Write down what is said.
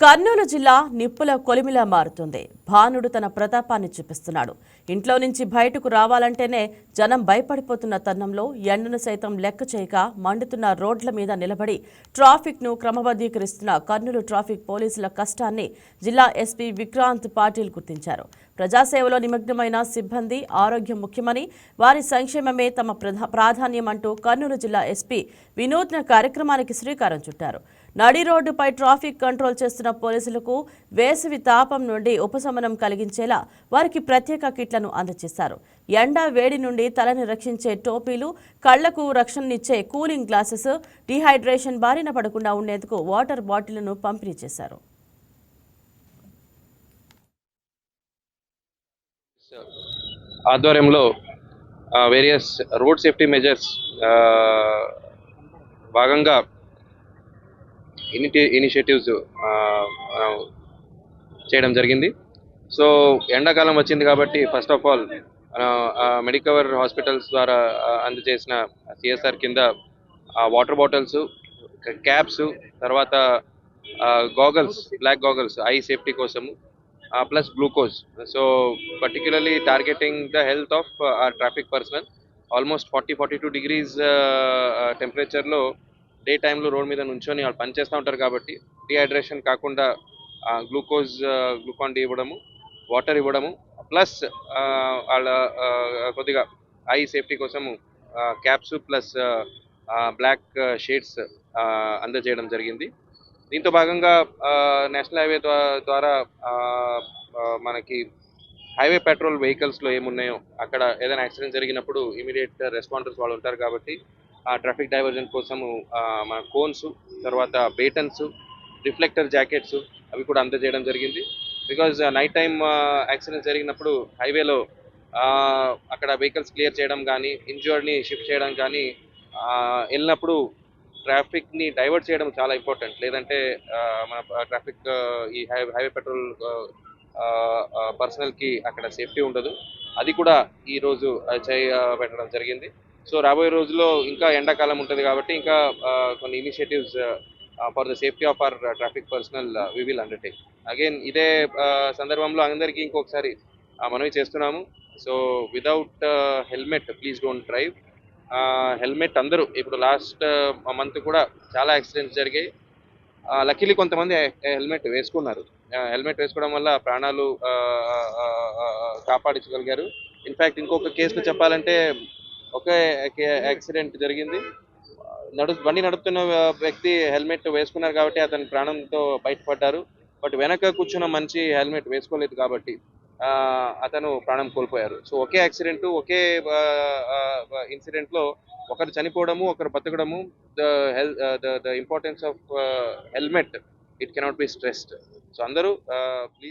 కర్నూలు జిల్లా నిప్పుల కొలిమిలా మారుతుంది. భానుడు తన ప్రతాపాన్ని చూపిస్తున్నాడు. ఇంట్లో నుంచి బయటకు రావాలంటేనే జనం భయపడిపోతున్న తరుణంలో ఎండను సైతం లెక్క చేయక మండుతున్న రోడ్ల మీద నిలబడి ట్రాఫిక్ను క్రమబద్ధీకరిస్తున్న కర్నూలు ట్రాఫిక్ పోలీసుల కష్టాన్ని జిల్లా ఎస్పీ విక్రాంత్ పాటిల్ గుర్తించారు. ప్రజాసేవలో నిమగ్నమైన సిబ్బంది ఆరోగ్యం ముఖ్యమని, వారి సంక్షేమమే తమ ప్రాధాన్యమంటూ కర్నూలు జిల్లా ఎస్పీ వినూత్న కార్యక్రమానికి శ్రీకారం చుట్టారు. నడి రోడ్డుపై ట్రాఫిక్ కంట్రోల్ చేస్తున్న పోలీసులకు వేసవి తాపం నుండి ఉపశమనం కలిగించేలా వారికి ప్రత్యేక కిట్లను అందజేశారు. ఎండ వేడి నుండి తలని రక్షించే టోపీలు, కళ్లకు రక్షణనిచ్చే కూలింగ్ గ్లాసెస్, డీహైడ్రేషన్ బారిన పడకుండా ఉండేందుకు వాటర్ బాటిళ్లను పంపిణీ చేశారు. ఆధ్వర్యంలో వేరియస్ రోడ్ సేఫ్టీ మెజర్స్ భాగంగా ఇనిషియేటివ్స్ చేయడం జరిగింది. సో ఎండాకాలం వచ్చింది కాబట్టి first of all Medicover hospitals ద్వారా అందజేసిన సిఎస్ఆర్ కింద వాటర్ బాటిల్స్, క్యాప్స్, తర్వాత goggles, black goggles eye safety కోసము, plus glucose. So particularly targeting the health of traffic personnel. Almost 40-42 degrees టెంపరేచర్లో డే టైంలో రోడ్ మీద నుంచొని వాళ్ళు పనిచేస్తూ ఉంటారు కాబట్టి డిహైడ్రేషన్ కాకుండా గ్లూకాన్ డి ఇవ్వడము, వాటర్ ఇవ్వడము, ప్లస్ వాళ్ళ కొద్దిగా ఐ సేఫ్టీ కోసము క్యాప్స్ ప్లస్ బ్లాక్ షేడ్స్ అందజేయడం జరిగింది. దీంతో భాగంగా నేషనల్ హైవే ద్వారా మనకి హైవే పెట్రోల్ వెహికల్స్లో ఏమున్నాయో అక్కడ ఏదైనా యాక్సిడెంట్ జరిగినప్పుడు ఇమీడియట్ రెస్పాండర్స్ వాళ్ళు ఉంటారు కాబట్టి ట్రాఫిక్ డైవర్జన్ కోసము మన కోన్స్, తర్వాత బేటన్స్, రిఫ్లెక్టర్ జాకెట్స్ అవి కూడా అందజేయడం జరిగింది. బికాజ్ నైట్ టైం యాక్సిడెంట్ జరిగినప్పుడు హైవేలో అక్కడ వెహికల్స్ క్లియర్ చేయడం కానీ, ఇంజర్డ్ని షిఫ్ట్ చేయడం కానీ వెళ్ళినప్పుడు ట్రాఫిక్ని డైవర్ట్ చేయడం చాలా ఇంపార్టెంట్. లేదంటే మన ట్రాఫిక్ ఈ హైవే పెట్రోల్ పర్సనల్కి అక్కడ సేఫ్టీ ఉండదు. అది కూడా ఈరోజు పెట్టడం జరిగింది. సో రాబోయే రోజుల్లో ఇంకా ఎండాకాలం ఉంటుంది కాబట్టి ఇంకా కొన్ని initiatives for the safety of our traffic personnel we will undertake. Again ఇదే సందర్భంలో అందరికీ ఇంకొకసారి మనవి చేస్తున్నాము. So without helmet please don't drive. Helmet అందరూ ఇప్పుడు లాస్ట్ మంత్ కూడా చాలా యాక్సిడెంట్స్ జరిగాయి. లక్కీలీ కొంతమంది హెల్మెట్ వేసుకున్నారు. హెల్మెట్ వేసుకోవడం వల్ల ప్రాణాలు కాపాడించగలిగారు. ఇన్ఫ్యాక్ట్ ఇంకొక కేసులో చెప్పాలంటే ఒకే యాక్సిడెంట్ జరిగింది. బండి నడుపుతున్న వ్యక్తి హెల్మెట్ వేసుకున్నారు కాబట్టి అతని ప్రాణంతో బయటపడ్డారు. బట్ వెనక కూర్చున్న మనిషి హెల్మెట్ వేసుకోలేదు కాబట్టి అతను ప్రాణం కోల్పోయారు. సో ఒకే యాక్సిడెంట్, ఒకే ఇన్సిడెంట్లో ఒకరు చనిపోవడము, ఒకరు బతకడము. The importance of helmet, it cannot be stressed. So అందరూ ప్లీజ్